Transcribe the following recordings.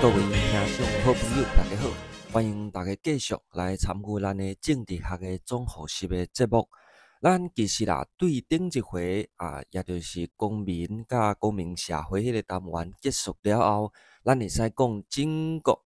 各位听众好朋友，大家好，欢迎大家继续来参与咱的政治学的综合式的节目。咱其实啦，对顶一回也就是公民甲公民社会迄个单元结束了后，咱会使讲整个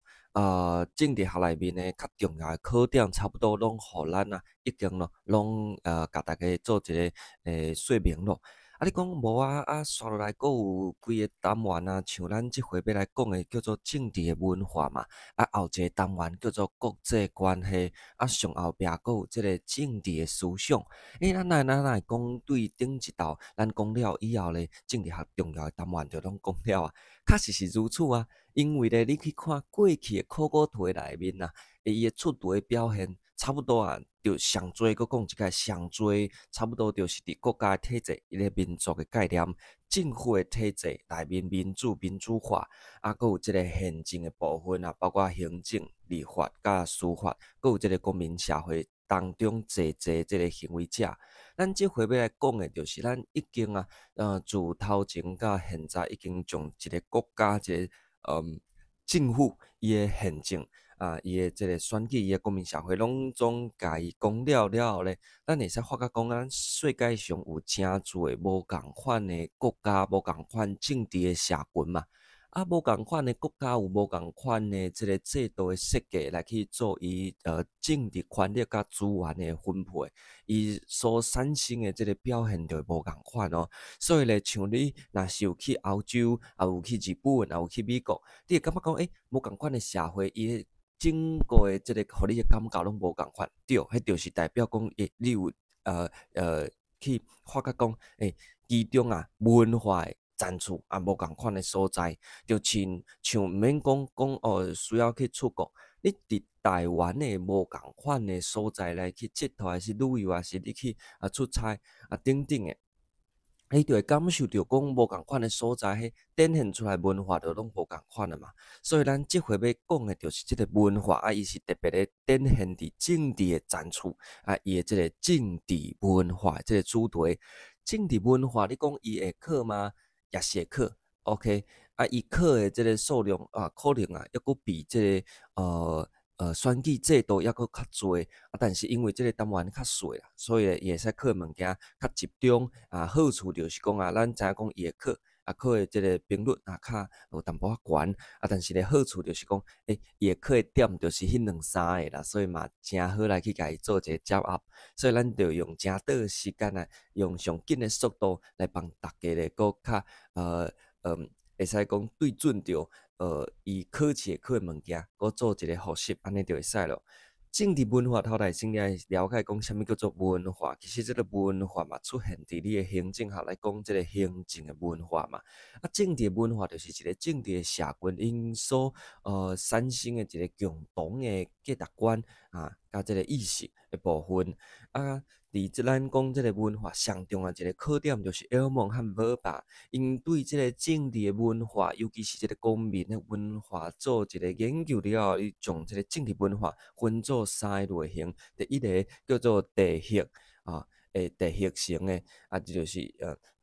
政治学内面的较重要的考点，差不多拢互咱已经拢甲大家做一个说明咯。你讲无刷落来，阁有几个单元像咱即回要来讲的叫做政治的文化嘛，后一个单元叫做国际关系，上后壁阁有即个政治的思想。咱来讲对顶一道，咱讲了以后咧，政治学重要的单元就拢讲了确实是如此因为咧，你去看过去的考古题内面伊的出题表现。差不多就上多，搁讲一个上多，差不多就是伫国家的体制、伊个民族的概念、政府的体制内面民主化，搁有即个行政的部分包括行政、立法甲司法，搁有即个公民社会当中即个行为者。咱即回要来讲的，就是咱已经自头前到现在，已经将一个国家一个政府伊的行政。伊的即个选举，伊的公民社会拢总甲伊讲了后咧，咱会使发觉讲咱世界上有诚侪无共款的国家，无共款政治的社群嘛。无共款的国家有无共款的即个制度的设计来去做伊政治权力甲资源的分配，伊所产生的即个表现就无共款所以咧，像你若是有去欧洲，也有去日本，也有去美国，你会感觉讲无共款的社会伊。整个的即个，互你的感觉拢无共款，对，迄就是代表讲，你有去发觉讲，其中文化的赞助无共款的所在，就像毋免讲需要去出国，你伫台湾的无共款的所在来去佚佗，还是旅游，还是你去出差等等的。你就会感受到讲无共款的所在，迄展现出来文化就拢无共款嘛。所以咱即回要讲的就是即个文化伊是特别咧展现伫政治的赞处伊的即个政治文化即个主题。政治文化你讲伊会考吗？也是会考 ，OK。伊考的即个数量可能抑阁比即个选举制度抑阁较侪但是因为即个单元较细啦，所以伊会使考物件较集中好处就是讲咱知影讲伊会考考的即个频率较有淡薄仔悬但是咧好处就是讲伊会考的点就是迄两三个啦，所以嘛诚好来去甲伊做一个接握，所以咱就用诚短的时间用上紧的速度来帮大家咧搁较会使讲对准着伊考试会考的物件，搁做一个复习，安尼就会使咯。政治文化头来先来了解讲，啥物叫做文化？其实这个文化嘛，出现伫你的行政学来讲，这个行政的文化嘛。政治文化就是一个政治的社群因所产生的一个共同的价值观甲这个意识的部分伫咱讲即个文化上重要一个考点，就是尔蒙和无吧，因对即个政治的文化，尤其是即个公民的文化，做一个研究了后，伊将即个政治文化分做三个类型。第一个叫做地域地域型的这就是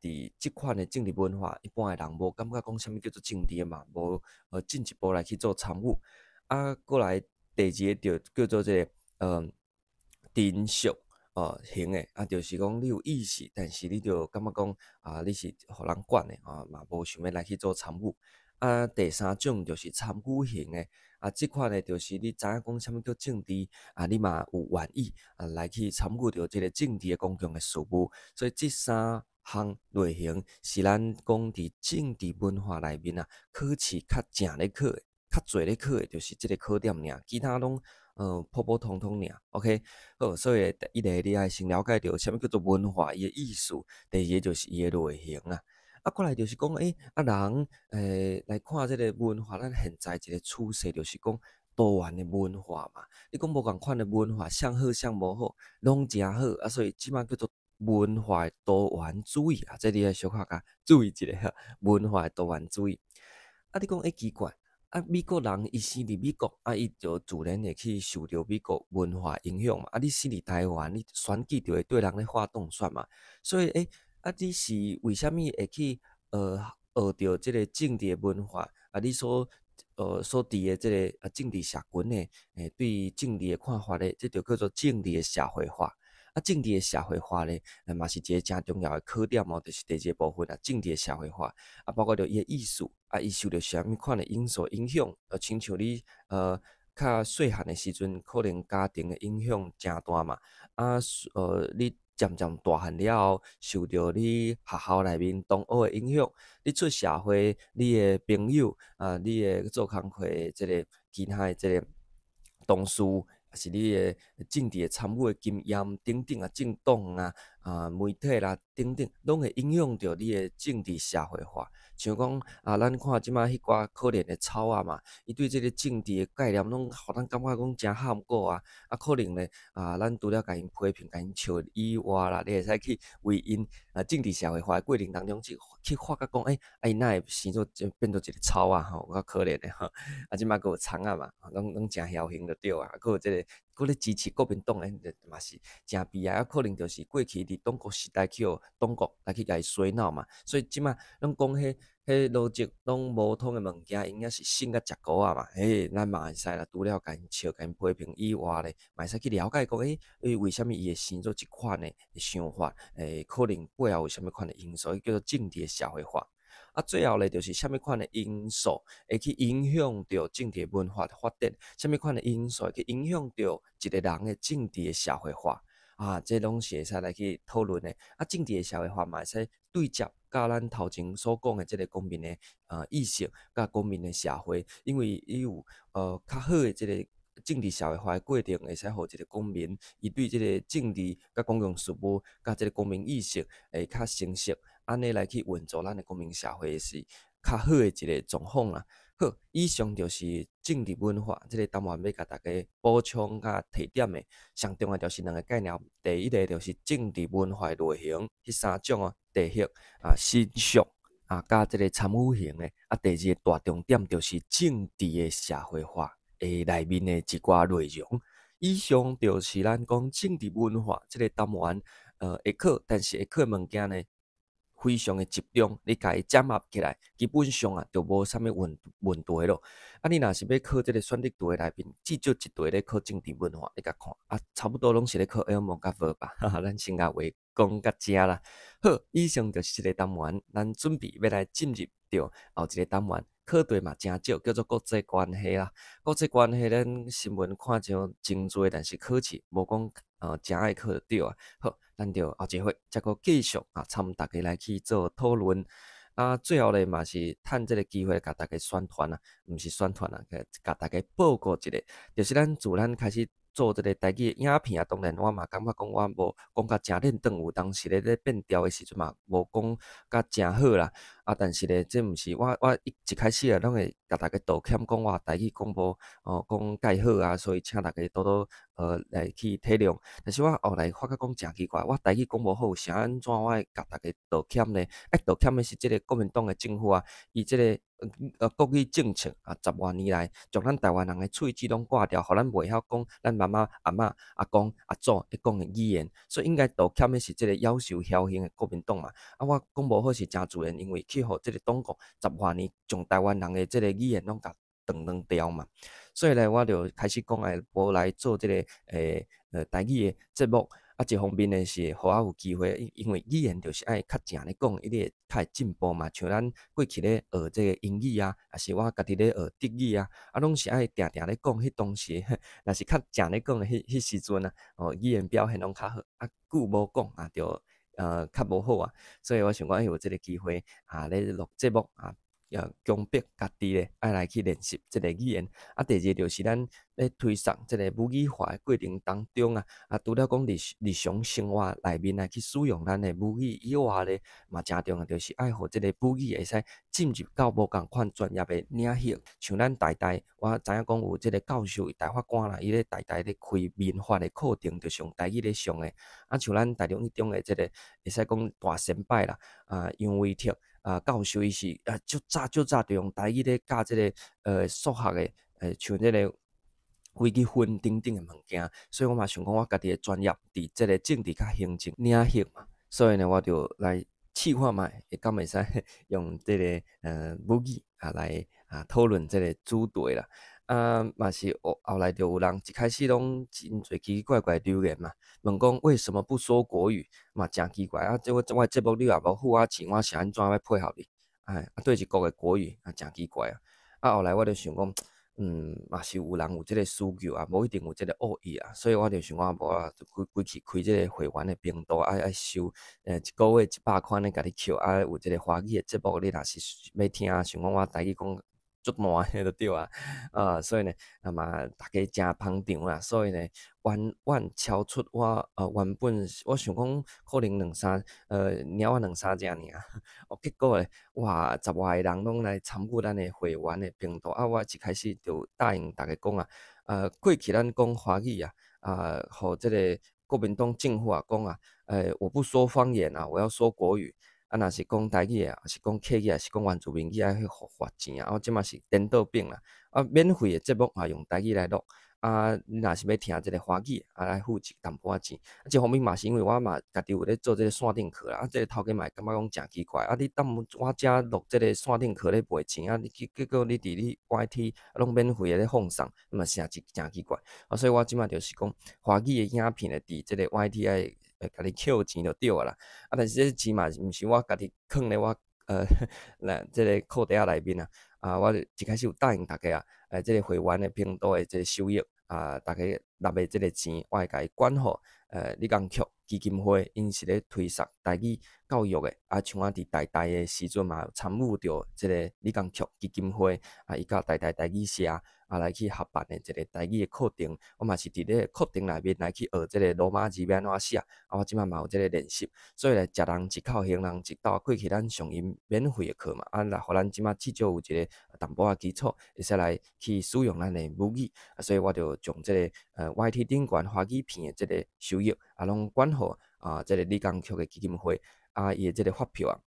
伫即款的政治文化，一般的人无感觉讲啥物叫做政治嘛，无进一步来去做参与过来第二个就叫做即个定属型的就是讲你有意识，但是你就感觉讲你是互人管的嘛无想要来去做参与第三种就是参与型的即款的就是你知影讲啥物叫政治你嘛有愿意来去参与着即个政治的公共的事务，所以即三项类型是咱讲伫政治文化内面考试较正咧考的，较侪咧考的就是即个考点尔，其他拢普普通通尔 ，OK。好，所以第一个你爱先了解到啥物叫做文化伊的意思，第二个就是伊的类型过来就是讲人来看即个文化，咱现在一个趋势就是讲多元的文化嘛。你讲无共款的文化，啥好啥无好，拢诚好所以即摆叫做文化的多元主义这你要小可甲注意一下文化的多元主义你讲奇怪。美国人伊生伫美国伊就自然会去受到美国文化影响嘛你生伫台湾，你选举就会对人咧发动选嘛，所以你是为虾米会去学着即个政治的文化你所所伫的这个政治社群的对政治的看法咧，这就叫做政治的社会化。啊，政治的社会化咧，嘛是一个真重要的考点哦，就是第二个部分啊，政治的社会化啊，包括着伊的意思啊，伊受着啥物款的因素影响，亲像你较细汉的时阵，可能家庭的影响真大嘛，啊你渐渐大汉了后，受到你学校内面同学的影响，你出社会，你的朋友啊，你的做工课的即个其他的即个同事，还是你的政治的参与的经验等等啊，政党媒体啦等等，拢会影响到你的政治社会化。像讲咱看即摆迄寡可怜的草仔嘛，伊对即个政治的概念拢互咱感觉讲真含糊啊，可能咧咱除了甲因批评、甲因笑以外啦，你会使去为因政治社会化的过程当中去发觉讲，伊哪会生做变做一个草啊吼，较可怜的吼，即摆佫有虫仔嘛，拢真侥幸就对啊，佫有即个佫咧支持国民党诶，嘛是真悲哀，可能就是过去伫党国时代去互党国来去甲伊洗脑嘛，所以即摆拢讲迄逻辑拢无通诶物件，因也是信甲食糊啊嘛，咱嘛会使啦，除了甲因笑、甲因批评以外咧，嘛会使去了解讲，为虾米伊会生做即款诶想法？可能背后有啥物款诶因素，叫做政治诶社会化。最后咧，就是虾物款诶因素会去影响着政治文化的发展，虾物款诶因素会去影响着一个人诶政治诶社会化。这拢是会使来去讨论的。政治的社会化嘛会使对接甲咱头前所讲的即个公民的意识，甲公民的社会，因为伊有较好的即个政治社会化的过程，会使互一个公民，伊对即个政治甲公共事务，甲即个公民意识会较成熟，安尼来去运作咱的公民社会是较好的一个状况啦。好，以上就是政治文化这个单元要甲大家补充甲提点的，上重要就是两个概念，第一个就是政治文化的类型，迄三种哦，地域新俗甲这个参与型的，第二个大重点就是政治的社会化诶内面的一寡内容。以上就是咱讲政治文化这个单元会考，但是会考的物件呢，非常的集中，你家己掌握起来，基本上就无啥物问题咯。你若是要考这个选择题内面，至少一题咧考政治文化，你甲看差不多拢是咧考 L 模甲 V 吧，咱先甲话讲甲遮啦。好，以上就是这个单元，咱准备要来进入到后一个单元，考题嘛真少，叫做国际关系啦。国际关系咱新闻看上真多，但是考试无讲真爱考就对啊。好。咱就后一回再个继续参大家来去做讨论最后咧嘛是趁这个机会甲大家宣传毋是宣传甲大家报告一下，就是咱自咱开始做这个台语影片当然我嘛感觉讲我无讲甲真认真，有当时咧变调的时阵嘛，无讲甲真好啦但是咧，这毋是我一开始拢会甲大家道歉，讲我台语讲无讲介好所以请大家多多来去体谅。但是我后来发觉讲真奇怪，我台语讲无好，是安怎我会甲大家道歉呢？道歉的是即个国民党的政府伊即个国语政策10多年来，将咱台湾人的喙齿拢挂掉，互咱袂晓讲咱妈妈、阿嬷、阿公、阿祖会讲的语言，所以应该道歉的是即个夭寿侥幸的国民党嘛。我讲无好是真自然，因为去互即个党国10多年，将台湾人的即个语言拢甲断掉嘛。所以咧，我就开始讲无来做即个台语的节目。一方面呢是互我有机会，因为语言就是爱较正咧讲，伊会较会进步嘛。像咱过去咧学这个英语还是我家己咧学德语拢是爱定定咧讲。迄当时若是较正咧讲的迄时阵语言表现拢较好久无讲就较无好所以我想讲有即个机会咧录节目强迫家己咧爱来去练习即个语言第二就是咱咧推崇即个母语化的过程当中除了讲日常生活内面来去使用咱的母语以外咧，嘛真重要就是爱互即个母语会使进入到无共款专业的领域，像咱台大，我知影讲有即个教授大法官啦，伊咧台大咧开民法的课程，就用台语咧上的像咱台中一中的即个会使讲大先辈啦杨伟霆教授伊是足早就用台语咧教即个数学的像即个微积分等等的物件，所以我嘛想讲我家己的专业伫即个政治甲行政领域嘛，所以呢我就来试看卖，会敢会使用这个母语来讨论这个主题啦。嘛是后来就有人一开始拢真侪奇奇怪怪留言嘛，问讲为什么不说国语嘛，真奇怪啊！这我节目你也无付我钱，我是安怎要配合你？对一国的国语真奇怪啊！后来我就想讲。嘛是有人有即个需求无一定有即个恶意所以我就想无就规去开即个会员的频道爱收一个月100块呢，甲你扣有即个华语的节目，你若是要听，想讲我台语讲足烂的就对所以呢，嘛大家真捧场啦，所以呢，阮超出我原本我想讲可能鸟2、3只尔，结果咧，哇，10外个人拢来参与咱的会员的频道我一开始就答应大家讲过去咱讲华语互即个国民党政府讲我不说方言我要说国语。若是讲台语是讲客语是讲原住民语去互罚钱我即马是颠倒变啦。免费的节目用台语来录你若是要听即个华语来付一淡薄仔钱。这方面嘛是因为我嘛家己有咧做即个线顶课啦，即个头家嘛感觉讲诚奇怪你当我遮录即个线顶课咧卖钱你结果你伫你 YT 拢免费咧放送，嘛是诚奇怪所以我即马就是讲华语的影片伫即个 YT甲你扣钱就对啦，但是这钱嘛毋是我家己囥咧我即个裤袋内面我一开始有答应大家即个会员的频道的即个收益大家纳的即个钱，我会甲伊管好李光旭基金会，因是咧推广台语教育的像我伫台大的时阵嘛，参与着即个李光旭基金会伊甲台大台语社来去合办的一个台语的课程，我嘛是伫咧课程内面来去学即个罗马字要安怎写我即摆嘛有即个练习，所以咧食人一口，行人一斗，过去咱上因免费的课嘛来互咱即摆至少有一个淡薄仔基础，会使来去使用咱的母语所以我就将即个YT 顶悬华语片的即个收益拢管好即个李光旭的基金会伊的即个发票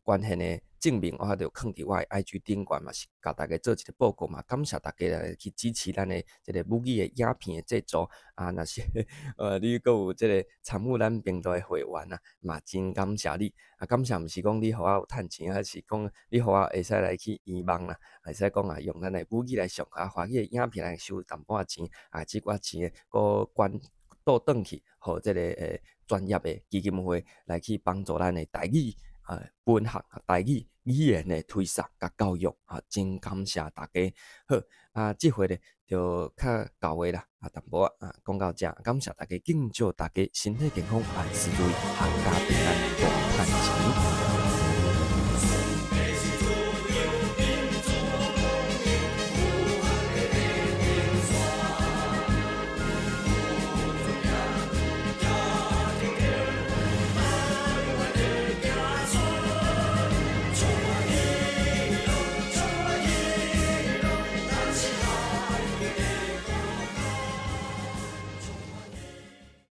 捐献的证明，我就放伫我的 IG 顶悬嘛，是甲大家做一个报告嘛，感谢大家来去支持咱的即个母语的影片的制作若是你阁有即个参与咱频道的会员嘛真感谢你感谢毋是讲你互我有趁钱是讲你互我会使来去圆梦啦，会使讲用咱的母语来上华语的影片来收淡薄仔钱即寡钱阁捐倒转去，互即个专业的基金会来去帮助咱的台语文学台语语言的推广甲教育真感谢大家。好即回咧就较到位啦淡薄讲到这，感谢大家，敬祝大家身体健康，万事如意，阖家平安，大赚钱。